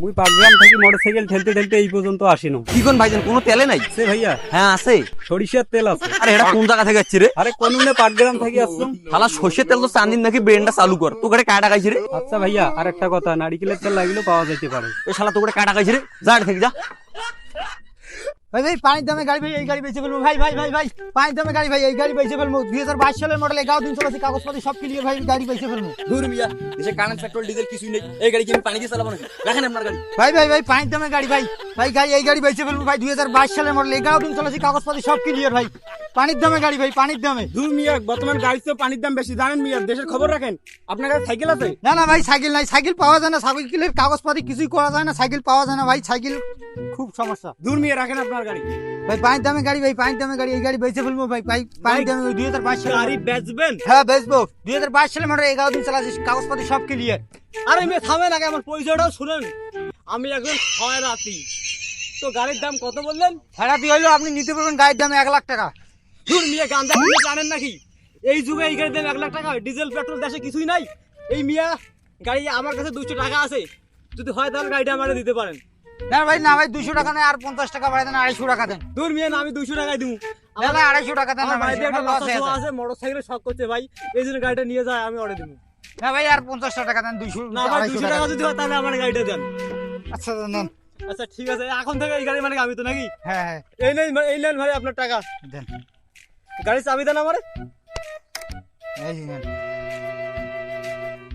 মুই পাটগ্রাম থেকে মোটরসাইকেল ঠেলতে ঠেলতে এই পর্যন্ত আসিনো। কি কোন ভাইজান কোনো তেলে নাই? আছে ভাইয়া, হ্যাঁ আছে। সরিষার তেল আছে। আরে এটা কোন জায়গা থেকে যাচ্ছে রে? আরে কোন মিনে পাটগ্রাম থেকে আসছো? শালা সর্ষের তেল তো চান্দিন নাকি ব্রেনটা চালু কর। তো করে কাটা খাইছে রে? আচ্ছা ভাইয়া, আর একটা কথা, নারিকেলের তেল লাগলেও পাওয়া যেতে পারে। এ শালা তো করে কাটা খাইছে রে, যা এখান থেকে যা। ভাই ভাই পানির দামে গাড়ি, ভাই এই গাড়ি বেচে ফেলবো। ভাই ভাই ভাই ভাই পানির দামে গাড়ি, ভাই এই গাড়ি বেচে ফেলবো। 2022 সালের মডেল, 11 দিন চলেছে, কাগজপত্র সব ক্লিয়ার, ভাই গাড়ি বেচে ফেলবো। দূর মিয়া, দেশে কারেন্ট পেট্রোল ডিজেল কিছুই নেই, এই গাড়ি কি আমি পানি দিয়ে চালাবো নাকি? রাখেন আপনার গাড়ি। ভাই ভাই ভাই পানির দামে গাড়ি, ভাই ভাই গাড়ি এই গাড়ি বেচে ফেলবো। ভাই 2022 সালের মডেল, 11 দিন চলেছে, কাগজপত্র সব ক্লিয়ার, ভাই পানির দামে গাড়ি, ভাই পানির দামে। দূর মিয়া, বর্তমান গাড়ির চেয়ে পানির দাম বেশি, জানেন মিয়া? দেশের খবর রাখেন। আপনার কাছে সাইকেল আছে? না না ভাই সাইকেল নাই, সাইকেল পাওয়া যায় না, সাইকেলের কাগজপত্র কিছুই করা যায় না, সাইকেল পাওয়া যায় না ভাই, সাইকেল খুব সমস্যা। দূর মিয়া, রাখেন আপনার গাড়ি। ভাই পানির দামে গাড়ি, ভাই পানির দামে গাড়ি এই গাড়ি বেচে ফেলবো। ভাই ভাই পানির দামে 2022 সালের গাড়ি model। বেচবেন? হ্যাঁ বেচবো। 2022 সালের মডেল, 11 দিন চালাচ্ছে, কাগজপত্র সব ক্লিয়ার। আরে মেয়ে থামেন আগে, আমার পরিচয়টাও শুনেন। আমি একজন খয়রাতি। তো গাড়ির দাম কত বললেন? ভাড়া দিয়ে হইলো আপনি নিতে পারবেন গাড়ির দাম 1 লাখ টাকা। দূর মিয়া, গান্দা মিয়া জানেন নাকি এই যুগে এই গাড়ির দাম 1 লাখ টাকা? ডিজেল পেট্রোল দেশে কিছুই নাই। এই মিয়া গাড়ি আমার কাছে 200 টাকা আছে, যদি হয় তাহলে গাড়িটা আমাকে দিতে পারেন। না ভাই না ভাই 200 টাকা নেই, আর 50 টাকা বাড়াই দেন, 250 টাকা দেন। দূর মিয়া, না আমি 200 টাকায় দিব। না না 250 টাকা দেন না আমার ভাই, বাড়িতে একটা লস বাচ্চা ছোয়া আছে, মোটরসাইকেলে শক করছে ভাই, এই জন্য গাড়িটা নিয়ে যায়, আমি অর্ডার দিব। না ভাই আর 50 টাকা দেন, 200 না ভাই 200 টাকা টাকা। যদি হয় তাহলে আমার গাড়িটা দেন। আচ্ছা নেন। আচ্ছা ঠিক আছে, এখন থেকে এই গাড়ি মানে আমি তো নাকি? হ্যাঁ হ্যাঁ এই নেন ভাই আপনার টাকা। দেন। গাড়ি চাবি দেন আমারে। এই যে নেন।